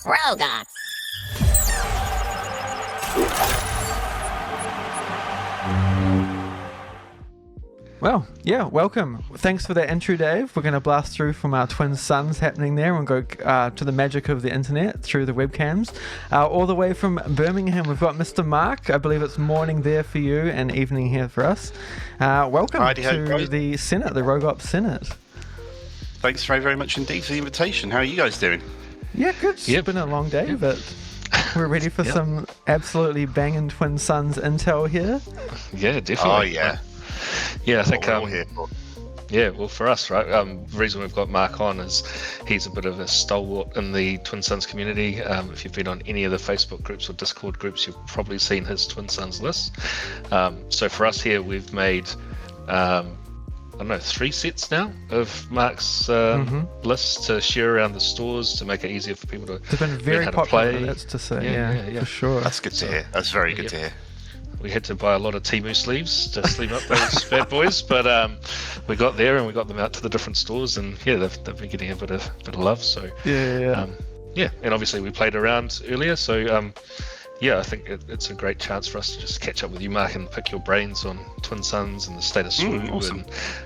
Rogoth. Well, yeah, welcome. Thanks for that intro, Dave. We're going to blast through from our twin suns happening there and go to the magic of the internet through the webcams. All the way from Birmingham, we've got Mr. Mark. I believe it's morning there for you and evening here for us. Welcome to the Senate, the Rogoth Senate. Thanks very, very much indeed for the invitation. How are you guys doing? Yeah, good. It's been a long day, but we're ready for some absolutely banging twin suns intel here. Yeah, definitely. Oh, yeah. Yeah, I think What we're all here for. yeah, well, for us, right, the reason we've got Mark on is he's a bit of a stalwart in the Twin Sons community. If you've been on any of the Facebook groups or Discord groups, you've probably seen his Twin Sons list. So for us here, we've made, I don't know, 3 sets now of Mark's lists to share around the stores to make it easier for people to They've been very popular, that's to say, yeah, for sure. That's good to hear. That's very good to hear. We had to buy a lot of Temu sleeves to sleeve up those bad boys, but we got there and we got them out to the different stores, and yeah, they've been getting a bit of love. So Yeah. And obviously we played around earlier, so yeah, I think it's a great chance for us to just catch up with you, Mark, and pick your brains on Twin Sons and the state of Swoop. Awesome.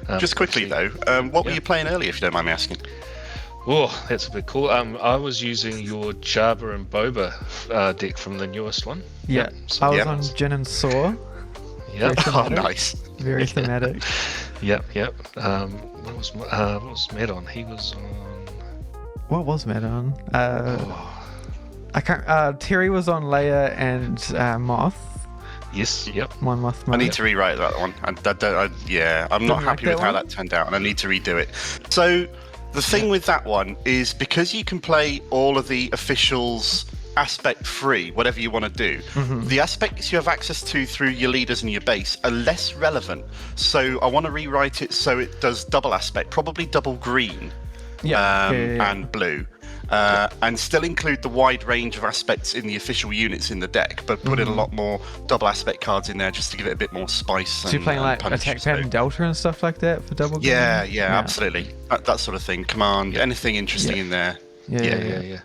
And, Just quickly though, what were you playing earlier, if you don't mind me asking? Oh, that's a bit cool. I was using your Jabba and Boba deck from the newest one. Yeah, So, I was on Jin and Saw. Yeah. Oh, nice. Very thematic. Yep. What was Matt on? He was on. What was Matt on? I can't. Terry was on Leia and Moth. Yes. Yep. One Moth. I need to rewrite that one. I'm not happy with how that turned out, and I need to redo it. So the thing with that one is because you can play all of the officials aspect free, whatever you want to do, the aspects you have access to through your leaders and your base are less relevant. So I want to rewrite it so it does double aspect, probably double green and blue. And still include the wide range of aspects in the official units in the deck, but put in a lot more double aspect cards in there just to give it a bit more spice. So you're playing like attack pattern Delta and stuff like that for double green? Yeah, absolutely. That sort of thing. Command, anything interesting in there. Yeah.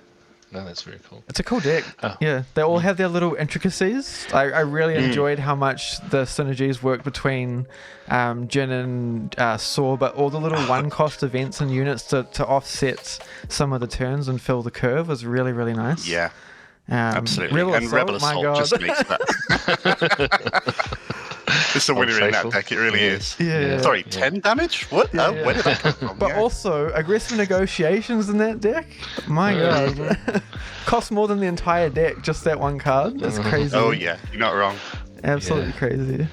No, that's very cool. It's a cool deck. Yeah, they all have their little intricacies. I really enjoyed how much the synergies work between Jin and Saw, but all the little one-cost events and units to offset some of the turns and fill the curve was really, really nice. Yeah, absolutely. And Rebel Assault just makes that. It's a winner in that deck, it really is. Yeah. Sorry, 10 damage? What? Where did that come from? But also, aggressive negotiations in that deck? My god. Costs more than the entire deck, just that one card. That's crazy. Oh yeah, you're not wrong. Absolutely crazy.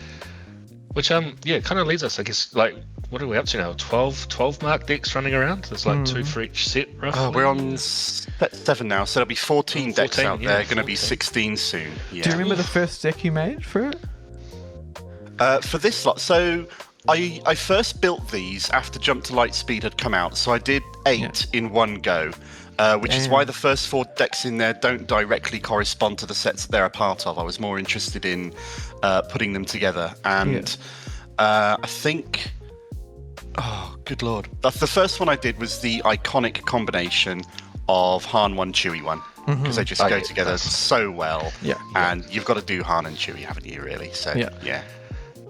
Which kind of leads us, I guess, like, what are we up to now? 12 mark decks running around? There's like 2 for each set, roughly? Oh, we're on set 7 now, so there'll be 14 decks out there, going to be 16 soon. Yeah. Do you remember the first deck you made for it? For this lot, so I first built these after Jump to Lightspeed had come out, so I did 8 in one go, which is why the first 4 decks in there don't directly correspond to the sets that they're a part of. I was more interested in putting them together, and I think, oh good lord, the first one I did was the iconic combination of Han 1, Chewie 1. Because they just go together so well, and you've got to do Han and Chewie, haven't you? Really? So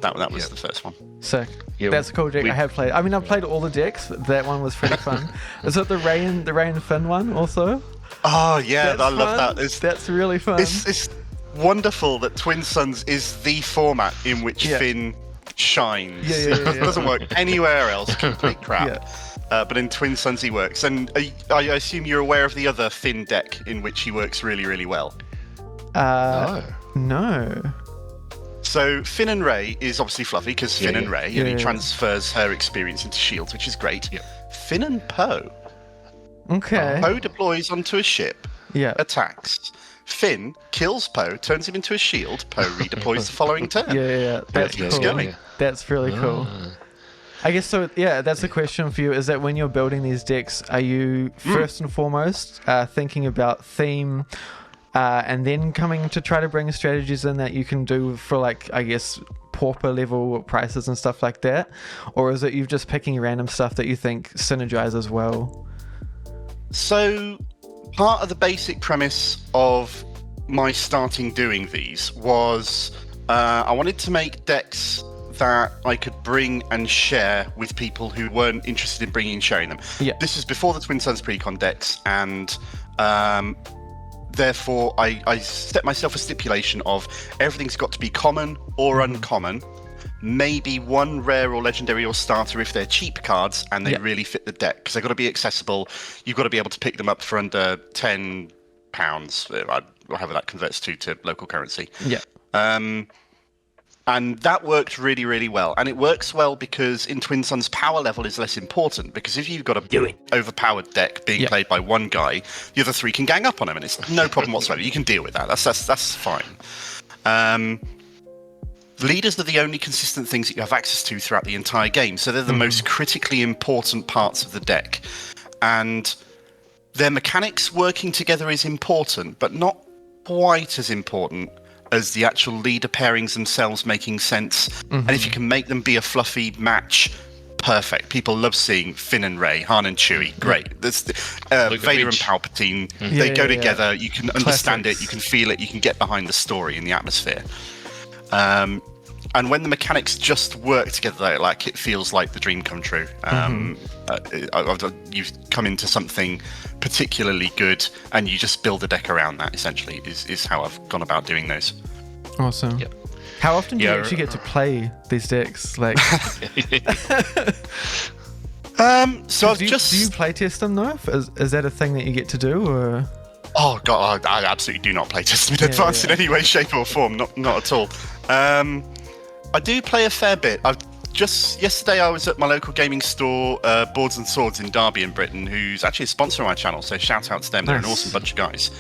that was the first one. Sick. That's a cool deck. I have played. I mean, I've played all the decks. But that one was pretty fun. Is it the Rey and Finn one also? Oh yeah, I love that. That's really fun. It's wonderful that Twin Sons is the format in which Finn shines. It doesn't work anywhere else. Complete crap. But in Twin Sons he works. And I assume you're aware of the other Finn deck in which he works really, really well. No. So Finn and Rey is obviously fluffy because Finn and Rey, and he transfers her experience into shields, which is great. Finn and Poe. Okay. Poe deploys onto a ship, attacks. Finn kills Poe, turns him into a shield. Poe redeploys the following turn. That's cool. Going. That's really cool. I guess so. Yeah, that's the question for you. Is that when you're building these decks, are you first and foremost thinking about theme, and then coming to try to bring strategies in that you can do for, like, I guess, pauper level prices and stuff like that, or is it you just picking random stuff that you think synergizes well? So part of the basic premise of my starting doing these was I wanted to make decks that I could bring and share with people who weren't interested in bringing and sharing them. Yeah. This is before the Twin Suns Precon decks, and therefore I set myself a stipulation of everything's got to be common or uncommon, maybe one rare or legendary or starter if they're cheap cards and they really fit the deck, because they've got to be accessible. You've got to be able to pick them up for under £10, however that converts to local currency. Yeah. And that worked really, really well. And it works well because in Twin Suns, power level is less important, because if you've got a overpowered deck being played by one guy, the other three can gang up on him, and it's no problem whatsoever. You can deal with that. That's fine. Leaders are the only consistent things that you have access to throughout the entire game, so they're the most critically important parts of the deck. And their mechanics working together is important, but not quite as important as the actual leader pairings themselves making sense. And if you can make them be a fluffy match, perfect. People love seeing Finn and Rey, Han and Chewie. Great. There's Vader and Palpatine. They go together. You can understand it. You can feel it. You can get behind the story and the atmosphere. And when the mechanics just work together, like, it feels like the dream come true. You've come into something particularly good, and you just build a deck around that, essentially, is how I've gone about doing those. Awesome. Yep. How often do you actually get to play these decks? Like, so do you play test them though? Is that a thing that you get to do, or? Oh god, I absolutely do not play test them in advance in any way, shape, or form. Not at all. I do play a fair bit. Yesterday I was at my local gaming store, Boards and Swords in Derby in Britain, who's actually a sponsor of my channel, so shout out to them. They're an awesome bunch of guys.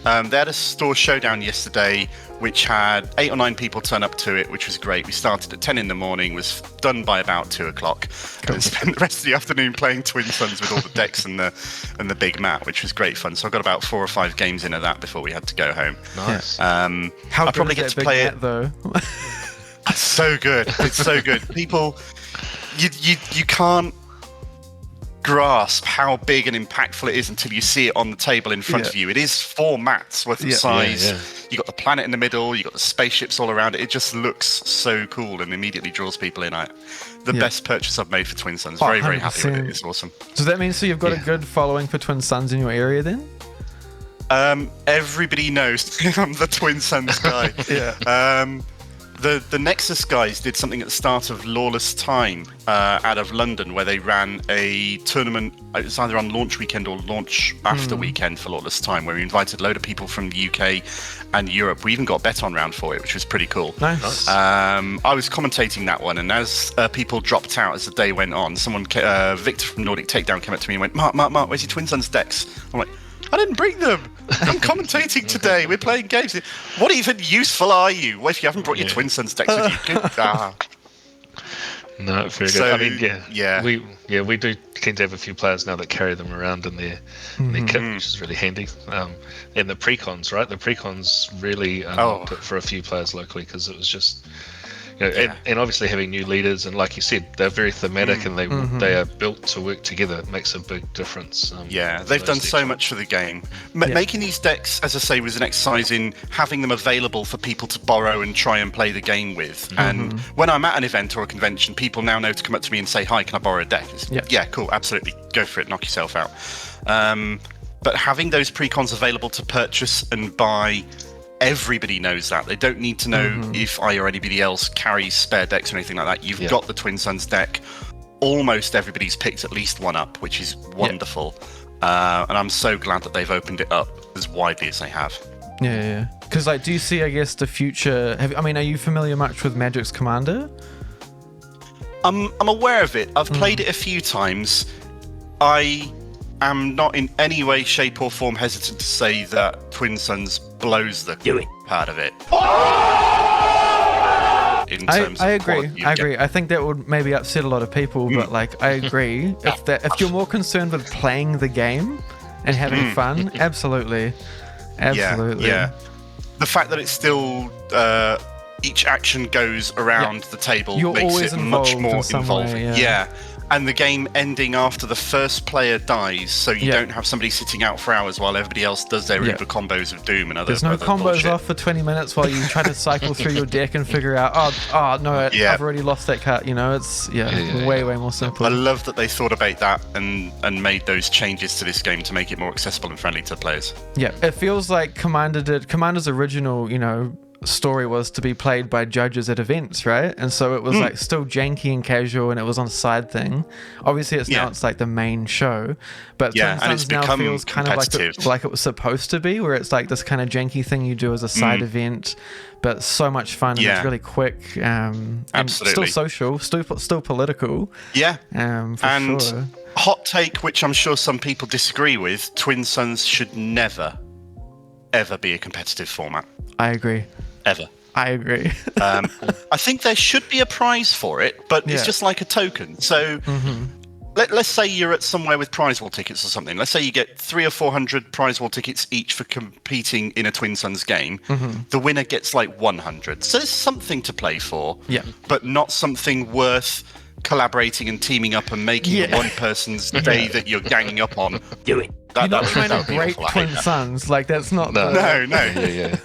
They had a store showdown yesterday, which had 8 or 9 people turn up to it, which was great. We started at 10 in the morning, was done by about 2 o'clock, and spent the rest of the afternoon playing Twin Suns with all the decks and the big mat, which was great fun. So I got about 4 or 5 games into that before we had to go home. Nice. How I probably get to play it though. It's so good. It's so good. People, you can't grasp how big and impactful it is until you see it on the table in front of you. It is 4 mats worth of size. You got the planet in the middle. You got the spaceships all around it. It just looks so cool and immediately draws people in. The best purchase I've made for Twin Suns. Very, very happy with it. It's awesome. So that means you've got a good following for Twin Suns in your area then? Everybody knows I'm the Twin Suns guy. The Nexus guys did something at the start of Lawless Time out of London, where they ran a tournament. It was either on launch weekend or launch after weekend for Lawless Time, where we invited a load of people from the UK and Europe. We even got bet on round for it, which was pretty cool. Nice. I was commentating that one, and as people dropped out as the day went on, Victor from Nordic Takedown came up to me and went, Mark, where's your Twin Suns decks? I'm like, I didn't bring them. I'm commentating today. We're playing games. What even useful are you? What if you haven't brought your Twin Suns decks with you? No, very good. So, I mean, we do tend to have a few players now that carry them around in their kit, which is really handy. And the precons, right? The precons really put for a few players locally, because it was just, and obviously having new leaders, and like you said, they're very thematic, and they are built to work together. It makes a big difference. They've done so much for the game. Making these decks, as I say, was an exercise in having them available for people to borrow and try and play the game with. And when I'm at an event or a convention, people now know to come up to me and say, hi, can I borrow a deck? Yeah, cool, absolutely, go for it, knock yourself out. But having those precons available to purchase and buy, everybody knows that. They don't need to know if I or anybody else carries spare decks or anything like that. You've got the Twin Suns deck. Almost everybody's picked at least one up, which is wonderful. And I'm so glad that they've opened it up as widely as they have. Yeah. Because, do you see, I guess, the future? Are you familiar much with Magic's Commander? I'm aware of it. I've played it a few times. I am not in any way, shape, or form hesitant to say that Twin Suns blows the part of it. In terms I of agree. quality. I agree. I think that would maybe upset a lot of people, but I agree. If you're more concerned with playing the game and having fun, absolutely. Yeah. The fact that it's still each action goes around the table You're makes always it much involved more in some involving. way, and the game ending after the first player dies, so you don't have somebody sitting out for hours while everybody else does their Uber combos of Doom and other. There's no other combos bullshit. off for 20 minutes while you try to cycle through your deck and figure out, I've already lost that card. You know, it's way more simple. I love that they thought about that and made those changes to this game to make it more accessible and friendly to players. Yeah, it feels like Commander's original, story was to be played by judges at events, right? And so it was like still janky and casual, and it was on a side thing. Obviously now it's like the main show, but Twin Suns now feels kind of like it was supposed to be, where it's like this kind of janky thing you do as a side event, but so much fun and it's really quick, and absolutely still social, still political. For sure. Hot take, which I'm sure some people disagree with: Twin Suns should never ever be a competitive format. I agree. Ever. I agree. I think there should be a prize for it, but it's just like a token. So let's say you're at somewhere with prize wall tickets or something. Let's say you get 300 or 400 prize wall tickets each for competing in a Twin Suns game. The winner gets like 100. So there's something to play for, but not something worth collaborating and teaming up and making one person's day that you're ganging up on. Do it. You're not trying to break Twin Suns. Like, that's not... No. Yeah.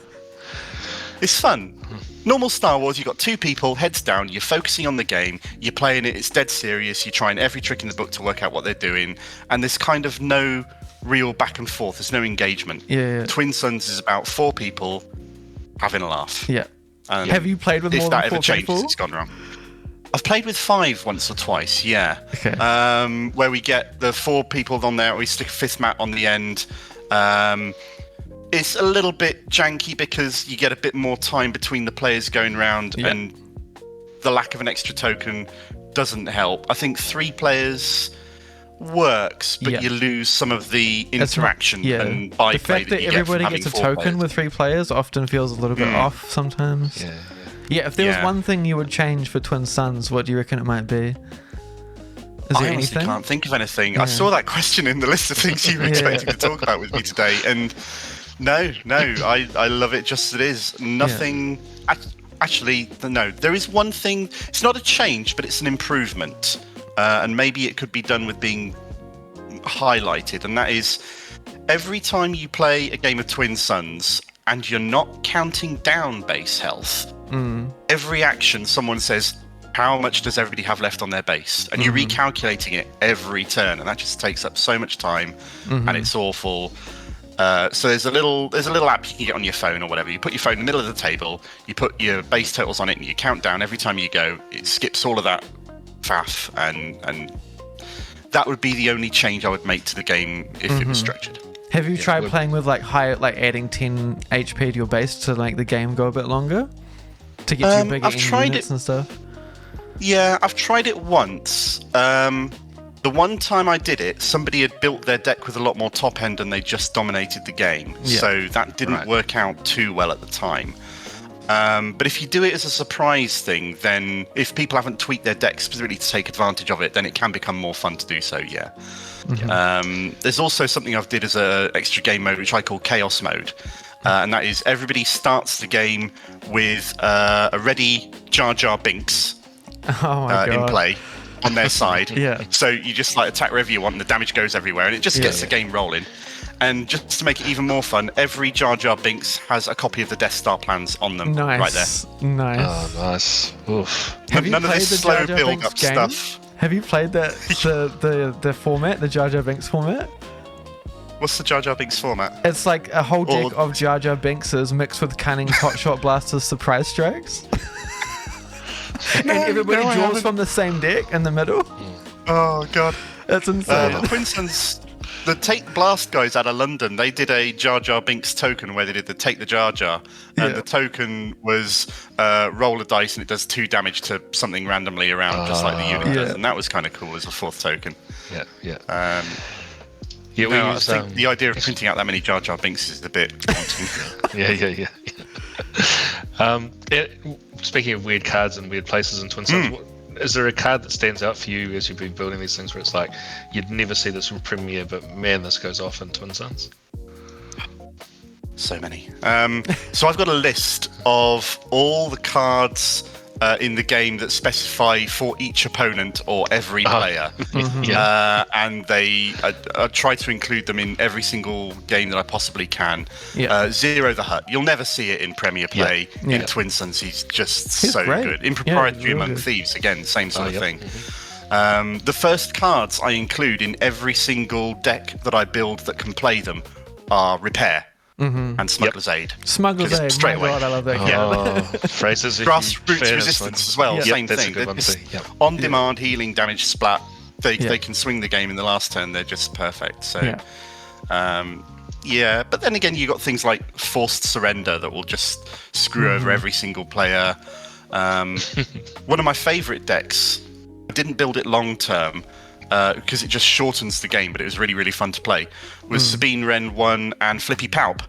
It's fun. Normal Star Wars, you've got two people, heads down, you're focusing on the game, you're playing it, it's dead serious, you're trying every trick in the book to work out what they're doing, and there's kind of no real back and forth, there's no engagement. Twin Suns is about four people having a laugh. And have you played with more than 4 people? If that ever changes, it's gone wrong. I've played with 5 once or twice, Okay. Where we get the 4 people on there, we stick a 5th mat on the end. It's a little bit janky because you get a bit more time between the players going around, and the lack of an extra token doesn't help. I think 3 players works, but you lose some of the interaction and byplay. The fact that everybody gets a token with 3 players often feels a little bit off sometimes. Yeah, if there was one thing you would change for Twin Suns, what do you reckon it might be? I honestly can't think of anything. I saw that question in the list of things you were expecting to talk about with me today, and no, I love it just as it is. Nothing... Actually, no. There is one thing. It's not a change, but it's an improvement. And maybe it could be done with being highlighted, and that is every time you play a game of Twin Suns and you're not counting down base health, every action someone says, how much does everybody have left on their base? And you're recalculating it every turn, and that just takes up so much time, and it's awful. So there's a little app you can get on your phone or whatever. You put your phone in the middle of the table, you put your base totals on it, and you count down every time you go. It skips all of that faff, and that would be the only change I would make to the game if it was structured. Have you tried playing with adding 10 HP to your base to make the game go a bit longer? To get to your bigger units and stuff? Yeah, I've tried it once. The one time I did it, somebody had built their deck with a lot more top end and they just dominated the game. So that didn't work out too well at the time. But if you do it as a surprise thing, then if people haven't tweaked their decks specifically to take advantage of it, then it can become more fun to do so, There's also something I've did as an extra game mode, which I call Chaos Mode. And that is everybody starts the game with a ready Jar Jar Binks in play on their side. So you just attack wherever you want and the damage goes everywhere and it just gets the game rolling. And just to make it even more fun, every Jar Jar Binks has a copy of the Death Star plans on them right there. Nice. Oh, nice. Oof. None of this slow build-up stuff. Have you played the format, the Jar Jar Binks format? What's the Jar Jar Binks format? It's like a whole deck of Jar Jar Binkses mixed with Cunning's Hotshot Blaster's Surprise Strikes. And everybody draws from the same deck in the middle. Oh, God. That's insane. The Twin Suns, the Take Blast guys out of London, they did a Jar Jar Binks token where they did the Take the Jar Jar. And the token was roll a dice and it does 2 damage to something randomly around, just like the unit does. And that was kind of cool as a 4th token. I think the idea of printing out that many Jar Jar Binks is a bit daunting. Speaking of weird cards and weird places in Twin Suns, is there a card that stands out for you as you've been building these things where it's like, you'd never see this in Premiere, but man, this goes off in Twin Suns? So many. So I've got a list of all the cards in the game that specify for each opponent or every player. And I try to include them in every single game that I possibly can. Zero the Hutt. You'll never see it in Premier Play. In Twin Suns, he's so great. good. In Proprietary Among Thieves, again, same sort of thing. The first cards I include in every single deck that I build that can play them are Repair. And Smuggler's Aid. Smuggler's Aid, straight away. God, I love that card. Fraser's Grassroots Resistance as well, same that's thing. A good one too. On-demand healing, damage, splat. They can swing the game in the last turn. They're just perfect. So, but then again, you got things like Forced Surrender that will just screw over every single player. One of my favourite decks, I didn't build it long term, because it just shortens the game, but it was really, really fun to play, was Sabine Wren 1 and Flippy Palp.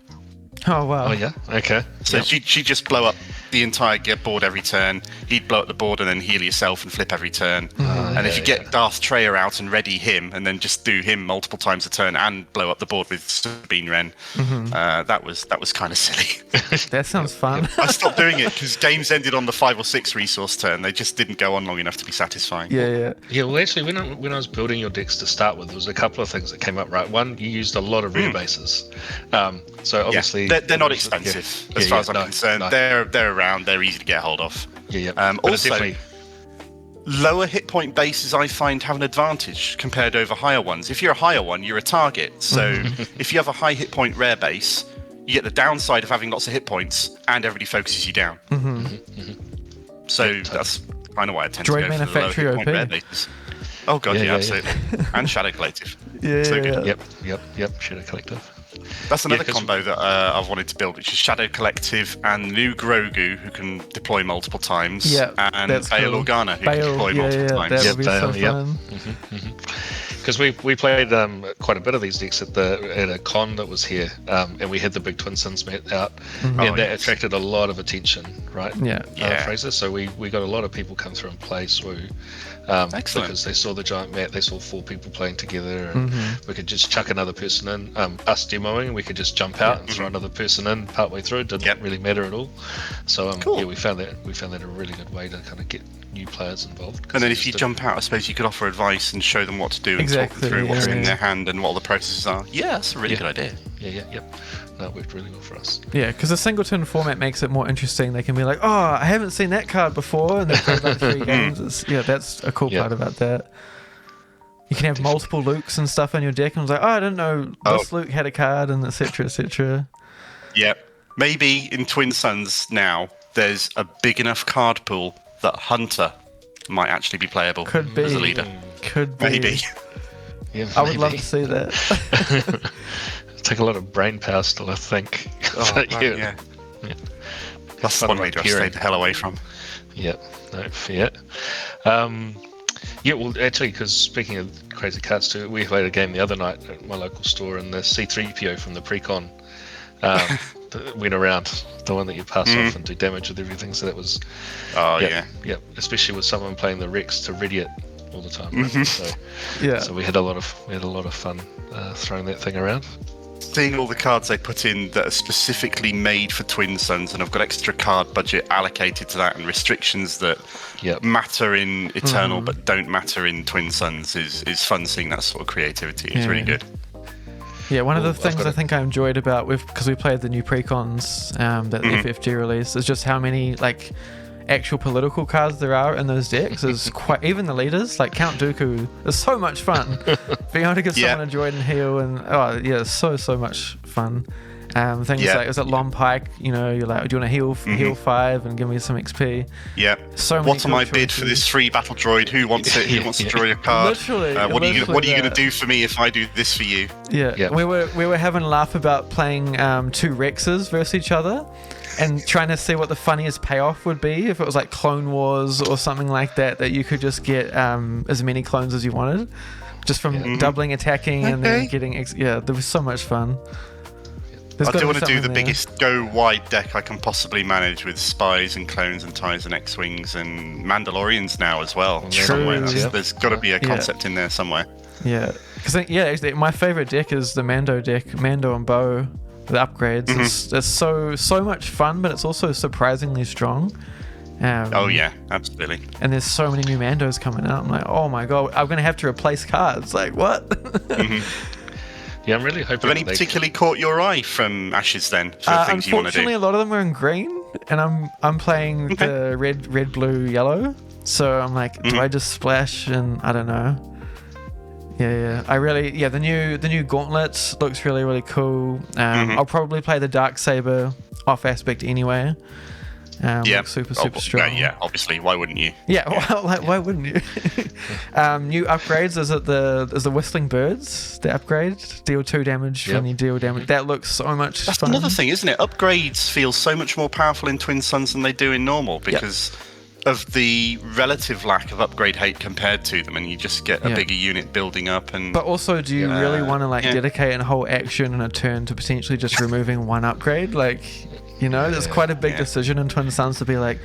Oh, wow. Oh, yeah? Okay. So she'd just blow up the entire board every turn. He'd blow up the board and then heal yourself and flip every turn. And if you get Darth Treyer out and ready him, and then just do him multiple times a turn and blow up the board with Sabine Wren, that was kind of silly. That sounds fun. I stopped doing it because games ended on the 5 or 6 resource turn. They just didn't go on long enough to be satisfying. Yeah, well, actually, when I was building your decks to start with, there was a couple of things that came up, right? One, you used a lot of rare bases. So obviously... They're not expensive, as far as I'm concerned. No. They're around. They're easy to get hold of. Also, lower hit point bases I find have an advantage compared over higher ones. If you're a higher one, you're a target. So if you have a high hit point rare base, you get the downside of having lots of hit points, and everybody focuses you down. So that's kind of why I tend to go for the lower hit point rare bases. Oh god, absolutely. And Shadow Collective. Yep. Shadow Collective. That's another combo that I've wanted to build, which is Shadow Collective and new Grogu, who can deploy multiple times, and Bail Organa, who can deploy multiple times. That would be so fun. Because we played quite a bit of these decks at a con that was here, and we had the big Twin Suns met out, and that attracted a lot of attention, right? Fraser. So we got a lot of people come through and play Swoo. Excellent. Because they saw the giant mat, they saw 4 people playing together, and we could just chuck another person in. Us demoing, we could just jump out and throw another person in partway through. It didn't really matter at all. So we found that a really good way to kind of get new players involved. And then if you jump out, I suppose you could offer advice and show them what to do and talk them through what's in their hand and what all the processes are. Yeah, that's a really good idea. No, it worked really well for us. Yeah, because the singleton format makes it more interesting. They can be like, oh, I haven't seen that card before, and they play like 3 games. That's a cool part about that. You can have multiple Lukes and stuff in your deck, and it's like, oh, I didn't know this Luke had a card, and etc. etc. Yeah, maybe in Twin Suns now there's a big enough card pool that Hunter might actually be playable as a leader. Could be. Maybe. I would love to see that. Take a lot of brain power still, I think. That's one leader I stayed the hell away from. Fair. Well, actually, because speaking of crazy cards too, we played a game the other night at my local store, and the C3PO from the pre-con went around, the one that you pass off and do damage with everything. So that was especially with someone playing the Rex to ready it all the time. Right? So we had a lot of fun throwing that thing around. Seeing all the cards they put in that are specifically made for Twin Suns, and I've got extra card budget allocated to that, and restrictions that matter in Eternal but don't matter in Twin Suns is fun. Seeing that sort of creativity is really good. Yeah, one of the things I think I enjoyed about because we played the new precons that the FFG released is just how many actual political cards there are in those decks. Is quite, even the leaders like Count Dooku is so much fun. Being able to give someone a Jordan heal and so much fun. Things like, is it Lon Pike? You know, you're like, do you want to heal 5 and give me some XP? Yeah. So what am I bid for this free battle droid? Who wants it? Who wants to draw your card? Literally. What are you going to do for me if I do this for you? Yeah. We were having a laugh about playing 2 Rexes versus each other, and trying to see what the funniest payoff would be if it was like Clone Wars or something like that you could just get as many clones as you wanted, just from doubling attacking and then getting there was so much fun. I do want to do the biggest go wide deck I can possibly manage with spies and clones and TIEs and X-Wings and Mandalorians now as well. Somewhere. There's got to be a concept in there somewhere. Yeah, because actually my favorite deck is the Mando deck, Mando and Bo. The upgrades, it's so much fun, but it's also surprisingly strong. Oh yeah, absolutely. And there's so many new Mandos coming out. I'm like, oh my god, I'm gonna have to replace cards. Like what? Yeah, I'm really hoping. Have any particularly caught your eye from Ashes then? For the things you want to do? Unfortunately, a lot of them are in green, and I'm playing the red, blue, yellow. So I'm like, do I just splash? And I don't know. Yeah. The new Gauntlet looks really, really cool. I'll probably play the Darksaber off aspect anyway. Looks super strong. Yeah, obviously. Why wouldn't you? Yeah, well, why wouldn't you? New upgrades, is the Whistling Birds, the upgrade? Deal 2 damage when you deal damage. That looks so much That's fun. another thing, isn't it? Upgrades feel so much more powerful in Twin Suns than they do in normal because of the relative lack of upgrade hate compared to them, and you just get a bigger unit building up. But also, do you really want to dedicate a whole action and a turn to potentially just removing one upgrade? Like, there's quite a big decision in Twin Suns to be like,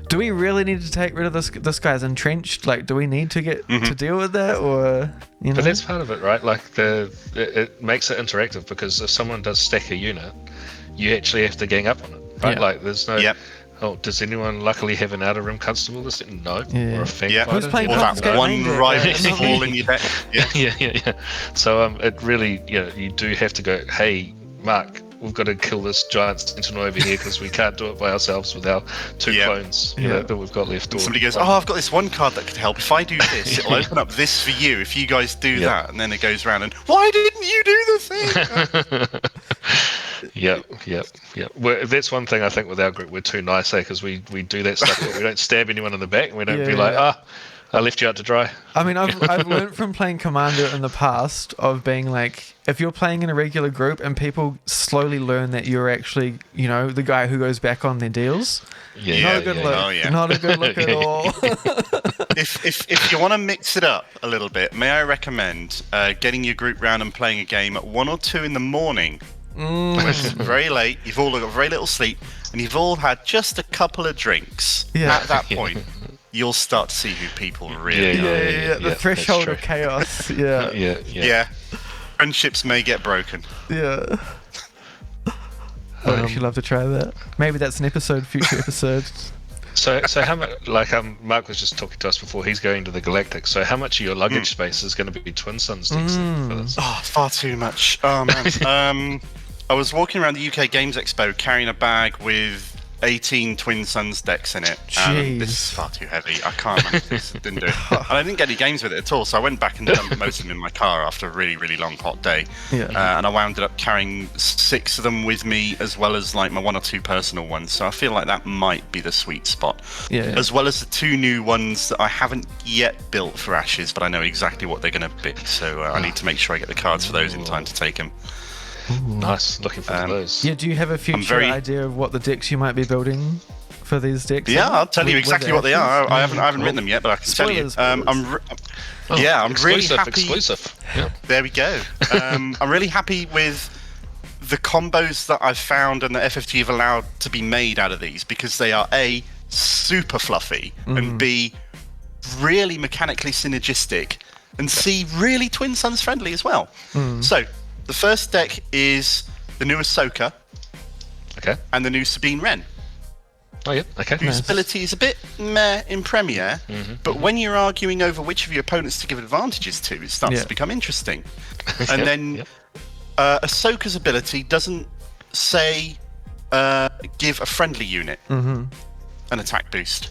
do we really need to take rid of this guy's entrenched? Like, do we need to get to deal with that, or But that's part of it, right? Like it makes it interactive, because if someone does stack a unit, you actually have to gang up on it, right? Yeah. Like there's no. Oh, does anyone luckily have an outer rim constable? No. Yeah. Or a fang Who's fighter? playing Or that Confiscate one Ranger? rival ball in your deck. Yeah. Yeah. So it really, you do have to go, hey, Mark, we've got to kill this giant sentinel over here because we can't do it by ourselves with our 2 clones that we've got left. And somebody goes, I've got this one card that could help. If I do this, it'll open up this for you. If you guys do that, and then it goes around and, why didn't you do the thing? Yep. That's one thing I think with our group, we're too nice, because we do that stuff, but we don't stab anyone in the back, and we don't be like, I left you out to dry. I mean, I've learned from playing Commander in the past of being like, if you're playing in a regular group and people slowly learn that you're actually, the guy who goes back on their deals, not a good look. Oh, yeah. Not a good look at all. If you want to mix it up a little bit, may I recommend getting your group round and playing a game at 1 or 2 in the morning. When it's very late, you've all got very little sleep, and you've all had just a couple of drinks. Yeah. At that point, you'll start to see who people really are. The threshold of chaos. Yeah. Friendships may get broken. Yeah. I'd actually love to try that. Maybe that's an future episode. So how much? Mark was just talking to us before. He's going to the Galactic. So how much of your luggage space is going to be Twin Suns decks for this? Oh, far too much. Oh man. I was walking around the UK Games Expo carrying a bag with 18 Twin Suns decks in it. This is far too heavy. I can't manage this. Didn't do it. And I didn't get any games with it at all, so I went back and dumped most of them in my car after a really, really long hot day. And I wound up carrying 6 of them with me, as well as like my 1 or 2 personal ones. So I feel like that might be the sweet spot. As well as the 2 new ones that I haven't yet built for Ashes, but I know exactly what they're going to be. So I need to make sure I get the cards for those in time to take them. Nice, looking forward to those. Yeah, do you have a future idea of what the decks you might be building for these decks? Yeah, I'll tell you exactly what they are. I haven't written them yet, but I can Spoilers, tell you. I'm really happy. Exclusive. Yeah. There we go. I'm really happy with the combos that I've found and that FFG have allowed to be made out of these, because they are A, super fluffy, and B, really mechanically synergistic, and C, really Twin Suns friendly as well. So the first deck is the new Ahsoka, and the new Sabine Wren. Oh yeah, okay. Whose ability is a bit meh in Premiere, but when you're arguing over which of your opponents to give advantages to, it starts to become interesting. And then Ahsoka's ability doesn't say give a friendly unit an attack boost.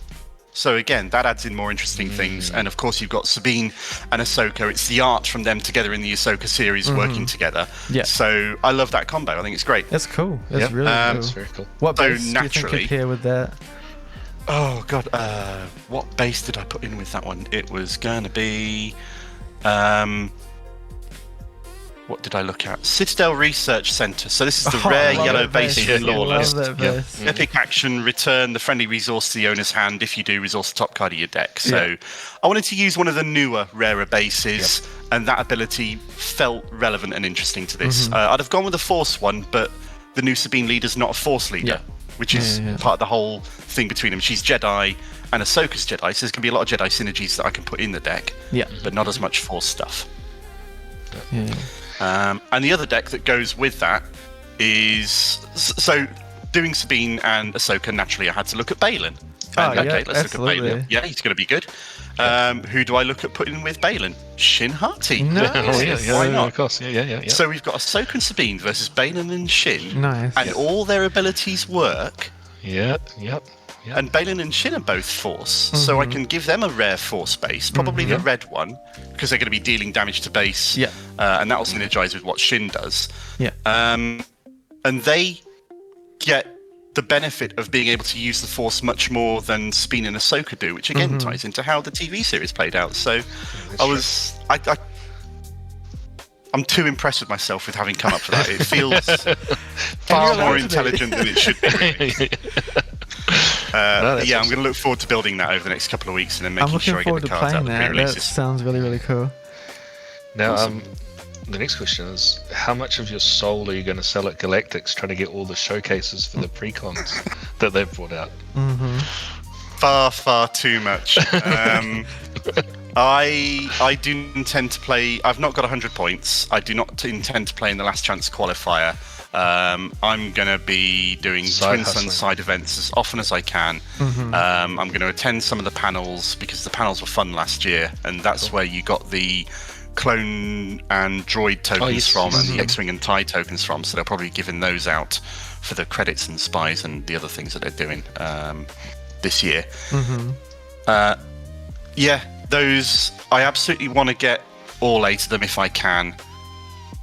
So again, that adds in more interesting things. And of course, you've got Sabine and Ahsoka. It's the art from them together in the Ahsoka series working together. Yeah. So I love that combo. I think it's great. That's cool. That's really cool. That's very cool. What base do you think could pair with that? Oh god, what base did I put in with that one? It was gonna be what did I look at? Citadel Research Center. So this is the rare yellow base in Lawless. Epic action, return the friendly resource to the owner's hand. If you do, resource the top card of your deck. So I wanted to use one of the newer, rarer bases, and that ability felt relevant and interesting to this. I'd have gone with a Force one, but the new Sabine leader's not a Force leader, which is part of the whole thing between them. She's Jedi and Ahsoka's Jedi, so there's going to be a lot of Jedi synergies that I can put in the deck, but not as much Force stuff. And the other deck that goes with that is, so doing Sabine and Ahsoka, naturally I had to look at Balin. yeah, okay, let's absolutely. look at Balin. Yeah, he's going to be good. Who do I look at putting in with Balin? Shin Hati. Nice. Why not? Of course. Yeah. So we've got Ahsoka and Sabine versus Balin and Shin. Nice. And all their abilities work. Yep. And Balin and Shin are both Force, so I can give them a rare Force base, probably the red one, because they're going to be dealing damage to base, and that will synergize with what Shin does. Yeah. And they get the benefit of being able to use the Force much more than Sabine and Ahsoka do, which again ties into how the TV series played out. So I'm too impressed with myself with having come up with that. It feels far more intelligent than it should be. I'm going to look forward to building that over the next couple of weeks and then making sure I get the cards out of the pre-releases. That sounds really, really cool. Now, the next question is, how much of your soul are you going to sell at Galactics trying to get all the showcases for the pre-cons that they've brought out? Far too much. I do intend to play. I've not got 100 points. I do not intend to play in the last chance qualifier. I'm going to be doing Twin Sun side events as often as I can. I'm going to attend some of the panels because the panels were fun last year, and that's where you got the clone and droid tokens from and the X-Wing and TIE tokens from. So they're probably giving those out for the credits and spies and the other things that they're doing this year. Those I absolutely want to get all 8 of them if I can.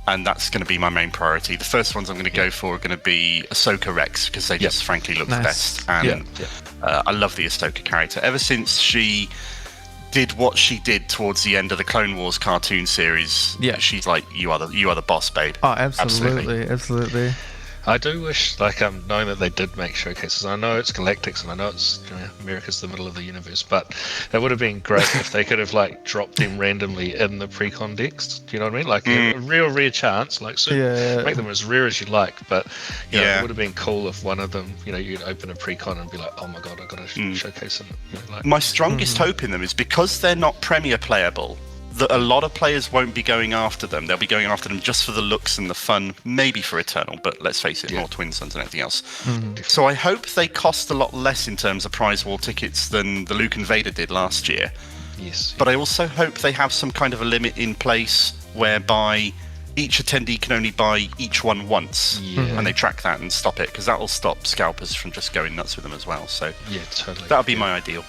And that's going to be my main priority. The first ones I'm going to go for are going to be Ahsoka Rex, because they just frankly look the best. And I love the Ahsoka character. Ever since she did what she did towards the end of the Clone Wars cartoon series, she's like, you are the boss, babe. Oh, absolutely. I do wish, knowing that they did make showcases. I know it's Galactics, and I know it's America's the middle of the universe, but it would have been great if they could have dropped them randomly in the pre-con decks. Do you know what I mean? A real rare chance, make them as rare as you like. But it would have been cool if one of them, you'd open a pre-con and be like, oh my god, I got to showcase them. My strongest hope in them is because they're not Premier playable, that a lot of players won't be going after them. They'll be going after them just for the looks and the fun, maybe for Eternal, but let's face it, more Twin Suns than anything else. So I hope they cost a lot less in terms of prize wall tickets than the Luke and Vader did last year. Yes. But I also hope they have some kind of a limit in place whereby each attendee can only buy each one once, and they track that and stop it, because that will stop scalpers from just going nuts with them as well. So totally. That would be my ideal.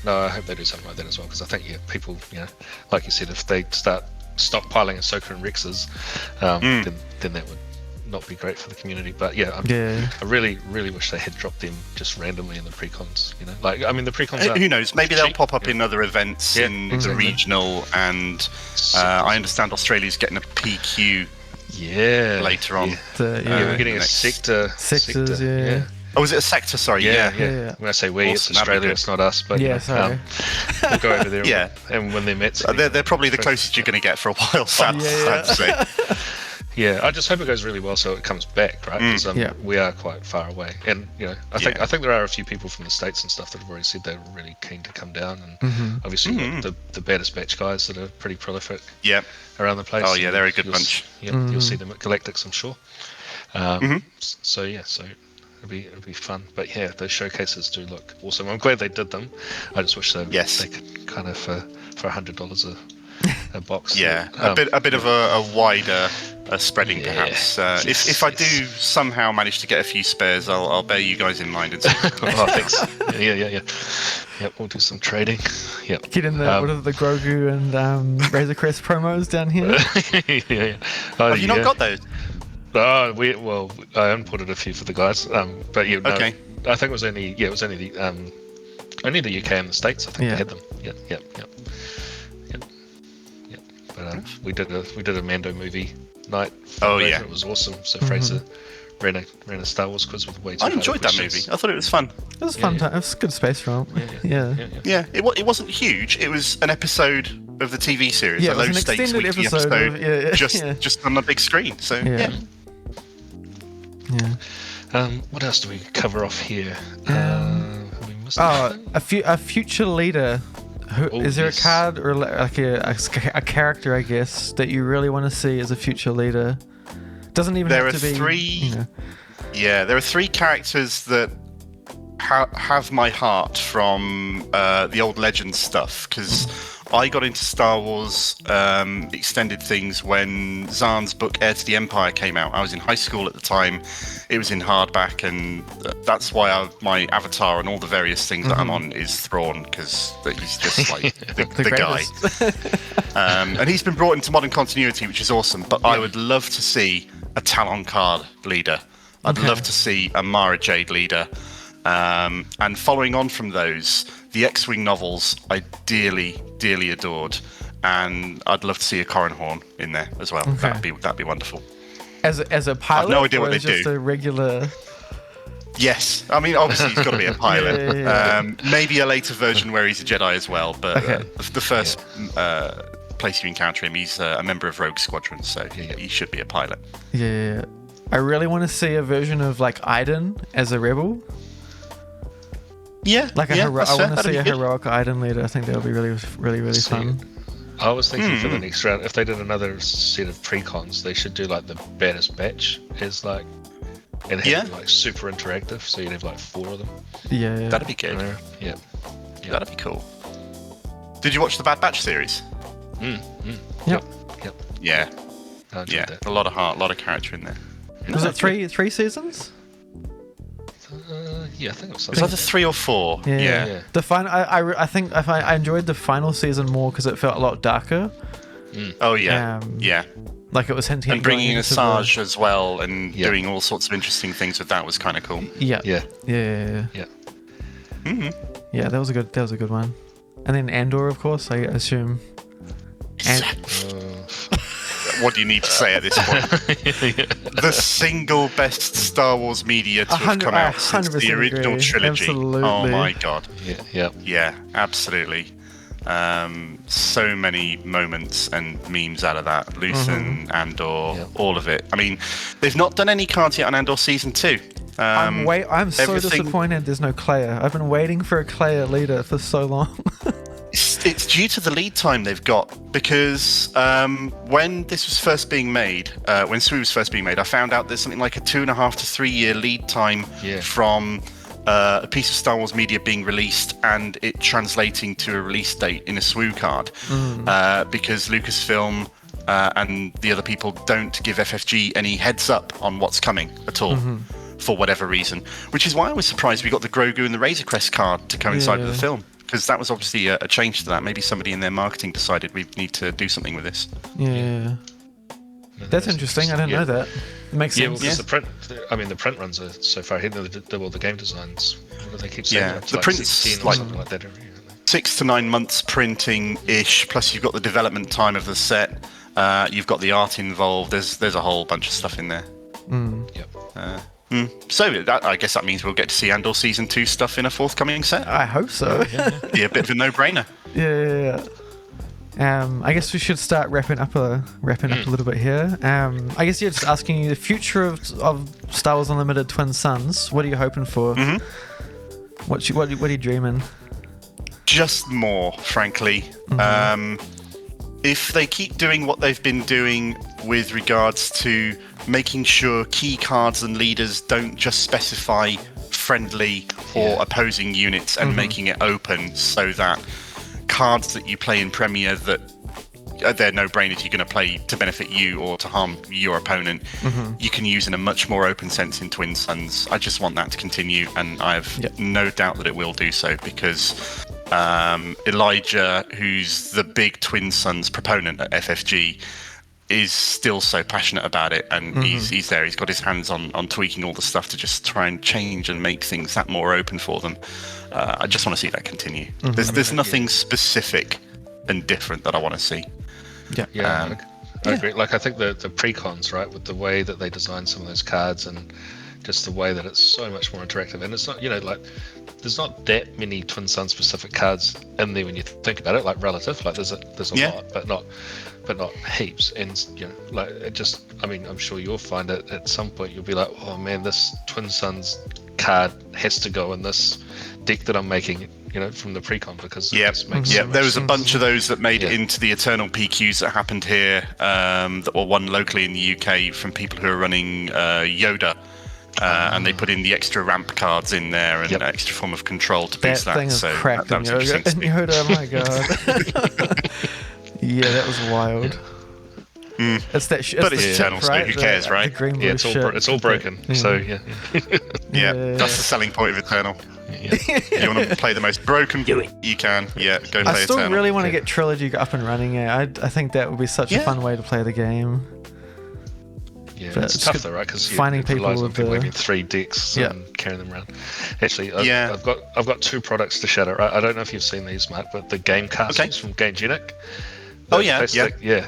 No, I hope they do something like that as well, because I think people, like you said, if they start stockpiling Ahsoka and Rexes, then that would not be great for the community. But I really wish they had dropped them just randomly in the pre-cons. The pre-cons are, who knows, maybe they'll pop up in other events in the regional, and I understand Australia's getting a PQ later on. We're getting a sectors. Oh, is it a sector? Sorry. Yeah. When I say we, it's Australia, it's not us. But sorry. We'll go over there and when they're met. They're probably the closest you're going to get for a while, sad to say. Yeah, I just hope it goes really well so it comes back, right? Because we are quite far away, and I think there are a few people from the States and stuff that have already said they're really keen to come down, and obviously the baddest batch guys that are pretty prolific around the place. Oh yeah, they're a good bunch. You'll see them at Galactics, I'm sure. So it'll be fun. But those showcases do look awesome. I'm glad they did them. I just wish they could kind of for $100 a box. A bit of a wider spreading perhaps. If I do somehow manage to get a few spares, I'll bear you guys in mind. And thanks. Yeah. Yep, we'll do some trading. Yep. Get in the what are the Grogu and Razor Crest promos down here. Have you not got those? I inputted a few for the guys. But okay. I think it was only the UK and the States. I think they had them. Yep. But we did a Mando movie night. It was awesome. So Fraser ran a Star Wars quiz with way too. I enjoyed that movie. I thought it was fun. It was fun time. It was a good space film. Yeah. It wasn't huge. It was an episode of the TV series. Yeah, a low stakes weekly episode. Just on the big screen. So yeah. What else do we cover off here? A future leader. Is there a card or like a character, I guess, that you really want to see as a future leader? Doesn't even have to be. There are 3 characters that have my heart from the old Legends stuff, because I got into Star Wars extended things when Zahn's book Heir to the Empire came out. I was in high school at the time. It was in hardback, and that's why my avatar and all the various things that I'm on is Thrawn, because he's just like the guy. And he's been brought into modern continuity, which is awesome. But I would love to see a Talon Card leader. I'd love to see a Mara Jade leader. And following on from those, the X-Wing novels I dearly adored, and I'd love to see a Corran Horn in there as well. Okay. That'd be wonderful. As a pilot, I've no idea what or they as just do. a regular. Yes, I mean obviously he's got to be a pilot. Yeah. Maybe a later version where he's a Jedi as well. But the first place you encounter him, he's a member of Rogue Squadron, so he should be a pilot. Yeah. I really want to see a version of like Iden as a rebel. Yeah, Like I want to see a good. heroic Iden leader. I think that would be really fun. I was thinking for the next round, if they did another set of precons, they should do like the baddest batch as like, and have it, like super interactive, so you'd have like 4 of them. Yeah. That'd be good. Yeah. That'd be cool. Did you watch the Bad Batch series? Yep. Yeah, I enjoyed that. a lot of heart, a lot of character in there. Was it three seasons? Yeah, I think it was It something. was either 3 or 4. Yeah. The final. I think I enjoyed the final season more because it felt a lot darker. Oh yeah, Yeah. Like it was hinting and at bringing going in into Asajj as well, and Yeah. doing all sorts of interesting things with that was kind of cool. Yeah. Yeah. Yeah, that was a good one. And then Andor, of course, I assume. What do you need to say at this point? The single best Star Wars media to have come out since the 100% original agree. trilogy. Absolutely. Oh my god. Yeah. Absolutely. So many moments and memes out of that. Lucen, Andor, all of it. I mean, they've not done any cards yet on Andor Season 2. I'm so everything- disappointed there's no Kleia. I've been waiting for a Kleia leader for so long. It's due to the lead time they've got, because when this was first being made, when SWU was first being made, I found out there's something like a 2.5 to 3 year lead time from a piece of Star Wars media being released and it translating to a release date in a SWU card, because Lucasfilm and the other people don't give FFG any heads up on what's coming at all. For whatever reason, which is why I was surprised we got the Grogu and the Razor Crest card to coincide with the film, because that was obviously a change to that. Maybe somebody in their marketing decided we need to do something with this. Yeah. That's interesting. I didn't know that. It makes sense. Because the print runs are so far ahead of the game designs. What do they keep saying? Yeah, Up to the like print's 16 or like- something like that every year. 6 to 9 months printing-ish, plus you've got the development time of the set. You've got the art involved. There's a whole bunch of stuff in there. Yep. So I guess that means we'll get to see Andor Season 2 stuff in a forthcoming set. I hope so. Be a bit of a no-brainer. Yeah. I guess we should start wrapping up a little bit here. I guess just asking you the future of Star Wars Unlimited Twin Suns. What are you hoping for? What are you dreaming? Just more, frankly. If they keep doing what they've been doing with regards to making sure key cards and leaders don't just specify friendly or opposing units and making it open, so that cards that you play in Premier that they're no-brainers you're going to play to benefit you or to harm your opponent, you can use in a much more open sense in Twin Suns. I just want that to continue, and I have no doubt that it will do so, because Elijah, who's the big Twin Suns proponent at FFG, is still so passionate about it, and he's there. He's got his hands on tweaking all the stuff to just try and change and make things that more open for them. I just want to see that continue. There's nothing specific and different that I want to see. I agree. Like, I think the precons, right, with the way that they design some of those cards and just the way that it's so much more interactive, and it's not, like, there's not that many Twin Sun specific cards in there when you think about it, like relative. Like there's a lot, but not heaps. And like it just, I mean, I'm sure you'll find it at some point. You'll be like, oh man, this Twin Suns card has to go in this deck that I'm making, from the precon, because it just makes so much there was a sense. bunch of those that made it into the Eternal PQs that happened here, that were won locally in the UK from people who are running Yoda And they put in the extra ramp cards in there and an extra form of control to boost that. Thing is so cracked that in was interesting to me. Yoda, oh my god. Yeah, that was wild. It's that But it's the Eternal, chip, so right? who cares, right? The green Yeah, blue it's all broken. So yeah. Yeah, that's the selling point of Eternal. You want to play the most broken you can. Yeah, go play I still Eternal. really want to get Trilogy up and running. I think that would be such a fun way to play the game. Yeah, But it's tough though, right? Because finding it relies people on with people the- having 3 decks and carrying them around. Actually, Yeah. I've got 2 products to shout out. Right? I don't know if you've seen these, Mark, but the game castles from Gamegenic. Oh, yeah, yeah.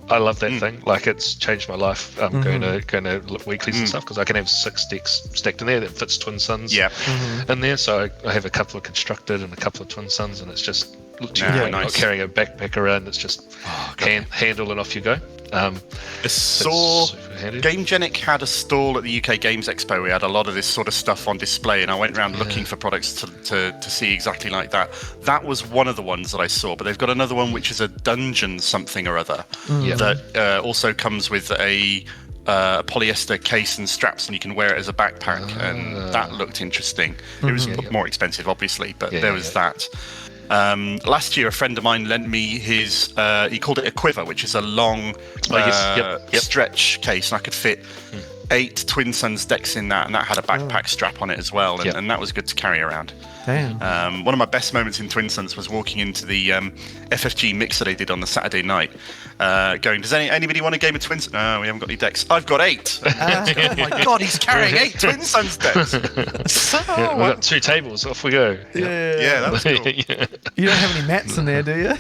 I love that thing. Like, it's changed my life. Going to weeklies and stuff because I can have 6 decks stacked in there that fits Twin Suns in there. So I have a couple of constructed and a couple of Twin Suns, and it's just nice. not carrying a backpack around. It's just handle and off you go. I saw super handy. Gamegenic had a stall at the UK Games Expo. We had a lot of this sort of stuff on display, and I went around looking for products to see exactly like that. That was one of the ones that I saw, but they've got another one which is a dungeon something or other that also comes with a polyester case and straps, and you can wear it as a backpack, and that looked interesting. It was more expensive, obviously, but there was that. Last year, a friend of mine lent me his, he called it a quiver, which is a long stretch case, and I could fit 8 Twin Suns decks in that, and that had a backpack strap on it as well, and that was good to carry around. Damn. One of my best moments in Twin Suns was walking into the FFG mixer they did on the Saturday night, going, does anybody want a game of Twin Suns? No, we haven't got any decks. I've got 8. Oh my god, he's carrying 8 Twin Suns decks. We've got 2 tables. Off we go. Yeah, that was cool. You don't have any mats in there, do you?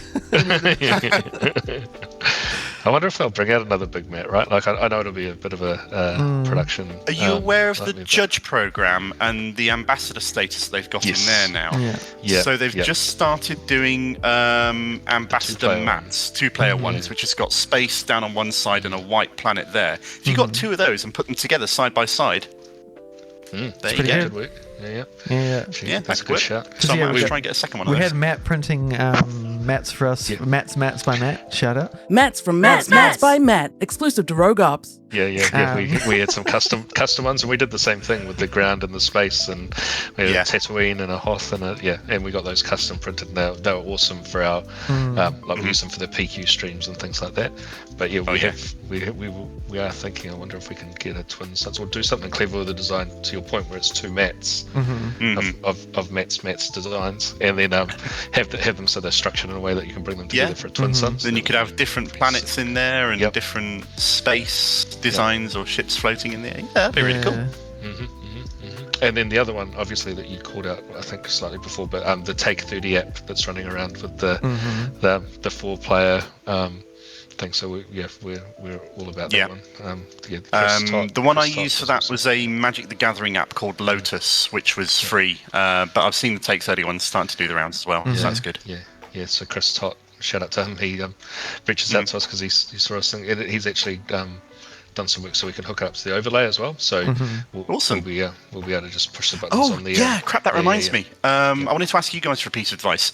I wonder if they'll bring out another big mat, right? Like, I know it'll be a bit of a production. Are you aware of the like me, but- judge program and the ambassador status they've got in there now? Yeah. So they've just started doing ambassador 2-player mats, 2-player ones, which has got space down on one side and a white planet there. If you got 2 of those and put them together side by side, there you pretty go. Good work. Yeah. Yeah, That's a that good could shot. work. So I might we try and get a second one We of those. had Matt printing mats for us. Mats by Matt. Shout out. Mats from Mats by Matt, exclusive to Rogue Ops. Yeah. We had some custom ones, and we did the same thing with the ground and the space, and we had a Tatooine and a Hoth, and we got those custom printed. And they were awesome for our like we use them for the PQ streams and things like that. But we are thinking. I wonder if we can get a Twin Suns or do something clever with the design. To your point, where it's 2 mats of Matt's designs, and then have them so they're structured in a way that you can bring them together for a Twin Suns. Then you could have different planets in there and different space designs or ships floating in there. Yeah, that'd be really cool. And then the other one, obviously, that you called out, I think slightly before, but the Take 30 app that's running around with the 4-player thing. So we're all about that one. The one I used for that was a Magic the Gathering app called Lotus, which was free. But I've seen the Take 30 one starting to do the rounds as well. So that's good. Yeah. So Chris Tot, shout out to him. He reaches out to us because he saw us. He's actually done some work so we can hook up to the overlay as well. So Awesome. we'll be able to just push the buttons on the. That reminds me. I wanted to ask you guys for a piece of advice.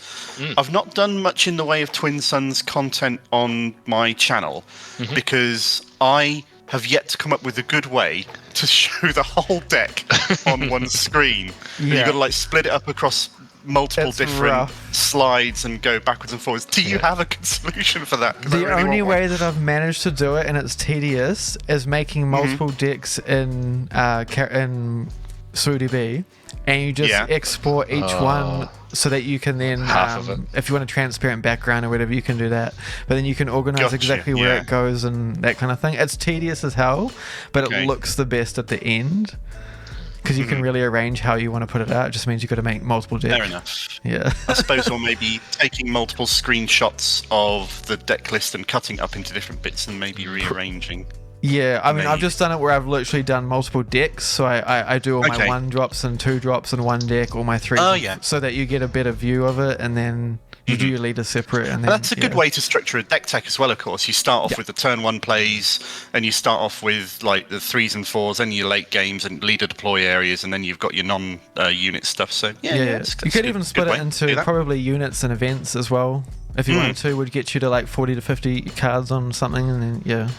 I've not done much in the way of Twin Suns content on my channel because I have yet to come up with a good way to show the whole deck on one screen. You've got to split it up across multiple different slides and go backwards and forwards. Do you have a good solution for that? The only way that I've managed to do it, and it's tedious, is making multiple decks in SuiDB, and you just export each one so that you can then, if you want a transparent background or whatever, you can do that. But then you can organize exactly where it goes and that kind of thing. It's tedious as hell, but it looks the best at the end. Because you can really arrange how you want to put it out. It just means you've got to make multiple decks. Fair enough. Yeah. I suppose, or maybe taking multiple screenshots of the deck list and cutting it up into different bits and maybe rearranging. Yeah, I mean, I've just done it where I've literally done multiple decks. So I do all my 1-drops and 2-drops in one deck, all my 3, so that you get a better view of it, and then you do your leaders separate. And then, that's a good way to structure a deck tech as well, of course. You start off with the turn 1 plays, and you start off with like the 3s and 4s, then your late games and leader deploy areas, and then you've got your non-unit stuff. So you could even split it into probably units and events as well. If you wanted to, would get you to like 40 to 50 cards on something, and then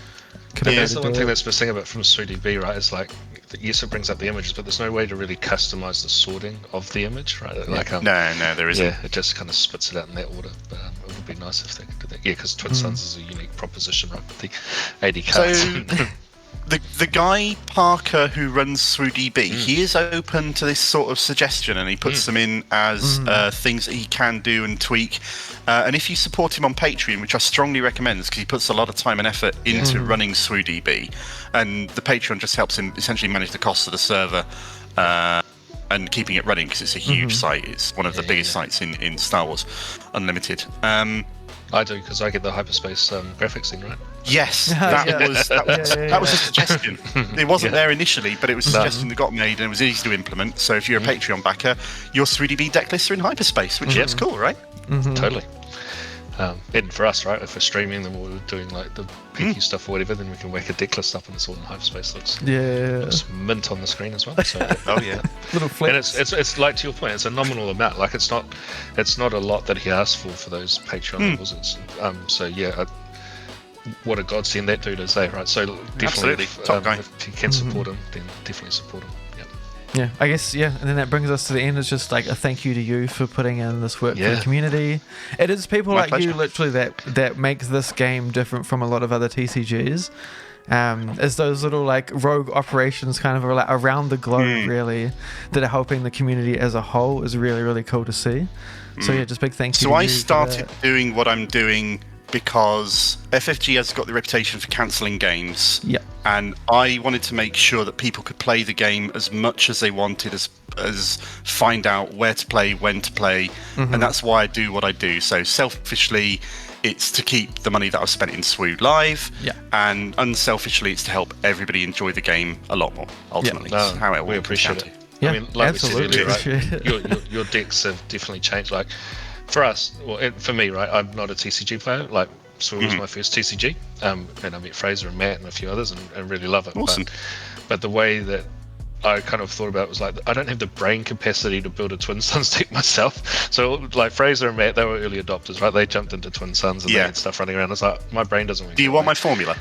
that's the one thing that's missing a bit from SuiDB, right? Is like yes, it brings up the images, but there's no way to really customize the sorting of the image, right? Like, No, there isn't. yeah, it just kind of spits it out in that order. But it would be nice if they could do that. Yeah, because Twin Suns is a unique proposition, right? With the 80 cards. So the guy Parker who runs ThruDB, he is open to this sort of suggestion, and he puts them in as things that he can do and tweak. And if you support him on Patreon, which I strongly recommend, because he puts a lot of time and effort into running ThruDB, and the Patreon just helps him essentially manage the costs of the server and keeping it running, because it's a huge site. It's one of the biggest sites in Star Wars Unlimited. I do, because I get the hyperspace graphics thing, right? Yes, that was a suggestion. It wasn't there initially, but it was a suggestion that got made, and it was easy to implement. So if you're a Patreon backer, your 3DB deck lists are in hyperspace, which is cool, right? Totally. And for us, right, if we're streaming, then we're doing like the PQ stuff or whatever, then we can whack a deck list up and it's all in hyperspace. Looks mint on the screen as well. So, Little flips. And it's like, to your point, it's a nominal amount. Like, it's not a lot that he asked for those Patreon levels. It's what a godsend that dude is, right? So definitely, top guy. If you can support him, then definitely support him. Yeah, I guess, and then that brings us to the end. It's just like a thank you to you for putting in this work for the community. It is people like you, literally, that makes this game different from a lot of other TCGs. It's those little like rogue operations kind of around the globe, really, that are helping the community as a whole is really, really cool to see. So yeah, just big thank you. So I started doing what I'm doing because FFG has got the reputation for cancelling games. Yeah. And I wanted to make sure that people could play the game as much as they wanted, as find out where to play, when to play. And that's why I do what I do. So selfishly, it's to keep the money that I've spent in SWU live. Yeah. And unselfishly, it's to help everybody enjoy the game a lot more, ultimately. That's how it all we appreciate it. Yeah, I mean, like absolutely. We said earlier, right? your decks have definitely changed. Like, for us, for me, right, I'm not a TCG player. Like, SWU was my first TCG, and I met Fraser and Matt and a few others, and really love it. Awesome. But the way that I kind of thought about it was like, I don't have the brain capacity to build a Twin Suns deck myself. So like Fraser and Matt, they were early adopters, right? They jumped into Twin Suns and they had stuff running around. It's like, my brain doesn't work. Do you want my formula?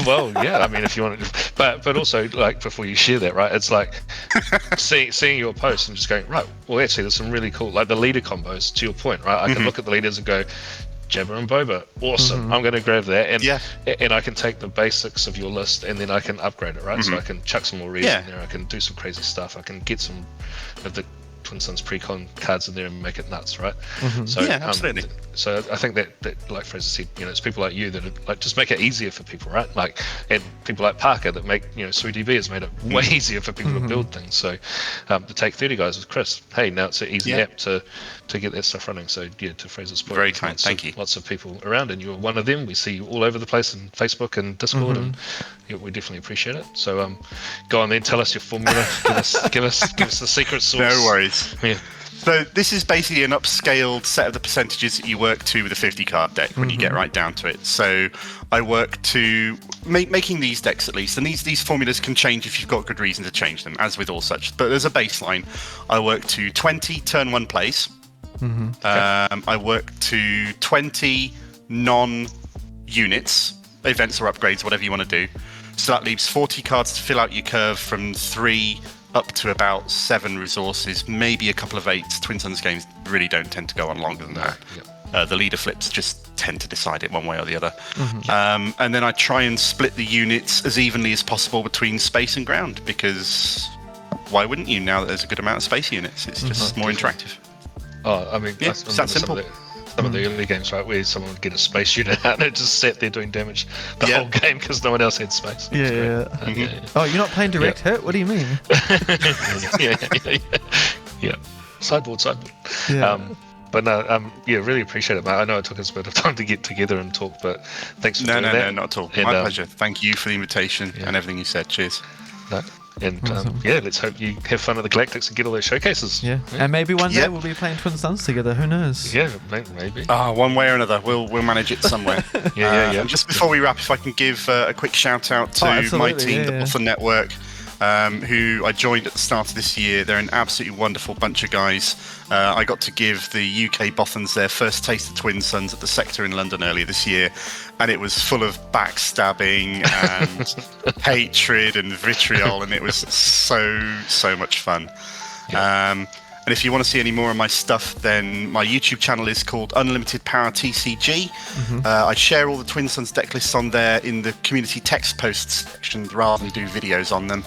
Well, yeah, I mean, if you want it, but also, like, before you share that, right, it's like seeing your post and just going, right, well, actually, there's some really cool, like the leader combos, to your point, right? I can look at the leaders and go, Jabber and Boba, awesome. I'm going to grab that, and I can take the basics of your list, and then I can upgrade it, right? So I can chuck some more reads in there. I can do some crazy stuff. I can get some of the Twin Suns pre-con cards in there and make it nuts, right? So, absolutely. So I think that, like Fraser said, it's people like you that are, like, just make it easier for people, right? Like, and people like Parker that make, ThruDB has made it way easier for people to build things. So to take 30 guys with Chris, hey, now it's an easy app to get that stuff running. So yeah, to Fraser's point, very kind. Thank you. Lots of people around, and you're one of them. We see you all over the place on Facebook and Discord, and we definitely appreciate it. So go on then, tell us your formula. give us the secret sauce. No worries. Yeah. So this is basically an upscaled set of the percentages that you work to with a 50 card deck when you get right down to it. So I work to making these decks, at least, and these formulas can change if you've got good reason to change them, as with all such. But there's a baseline. I work to 20 turn 1 plays. I work to 20 non-units, events or upgrades, whatever you want to do. So that leaves 40 cards to fill out your curve from 3 up to about 7 resources, maybe a couple of 8s. Twin Suns games really don't tend to go on longer than that. The leader flips just tend to decide it one way or the other. And then I try and split the units as evenly as possible between space and ground, because why wouldn't you, now that there's a good amount of space units? It's just more interactive. Oh, I mean, it's that simple. Some of the early games, right, where someone would get a space unit out and it just sat there doing damage the whole game because no one else had space. Oh, you're not playing direct hit? What do you mean? Yeah. Sideboard. But no, really appreciate it, mate. I know it took us a bit of time to get together and talk, but thanks for doing that. No, not at all. My pleasure. Thank you for the invitation and everything you said. Cheers. No. And let's hope you have fun at the Galactics and get all those showcases. And maybe one day we'll be playing Twin Suns together. Who knows? Yeah, maybe. One way or another, we'll manage it somewhere. Yeah. Just before we wrap, if I can give a quick shout out to my team, the Buffer Network. who I joined at the start of this year. They're an absolutely wonderful bunch of guys. I got to give the UK Boffins their first taste of Twin Suns at the Sector in London earlier this year, and it was full of backstabbing and hatred and vitriol, and it was so much fun. And if you want to see any more of my stuff, then my YouTube channel is called Unlimited Power TCG. I share all the Twin Suns deck lists on there in the community text posts section rather than do videos on them.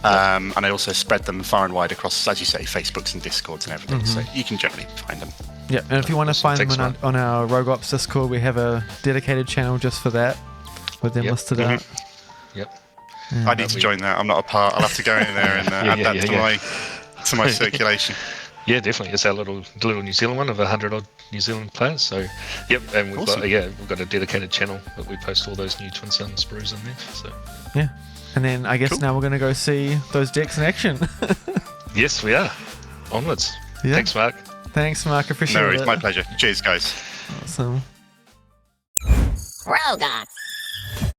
And I also spread them far and wide across, as you say, Facebooks and Discords and everything. So you can generally find them. Yeah, and if you want to find them on our Rogue Ops Discord, we have a dedicated channel just for that with them listed out. Yep. Yeah. I need to join that. I'm not a part. I'll have to go in there and add that to my circulation. Yeah, definitely. It's our little New Zealand one of 100-odd New Zealand players. So, yep, and we've got a dedicated channel that we post all those new Twin Suns brews in there. So, yeah, and then I guess now we're going to go see those decks in action. Yes, we are. Onwards. Yeah. Thanks, Mark. Thanks, Mark. Appreciate it. No worries, my pleasure. Cheers, guys. Awesome. Rogue Ops.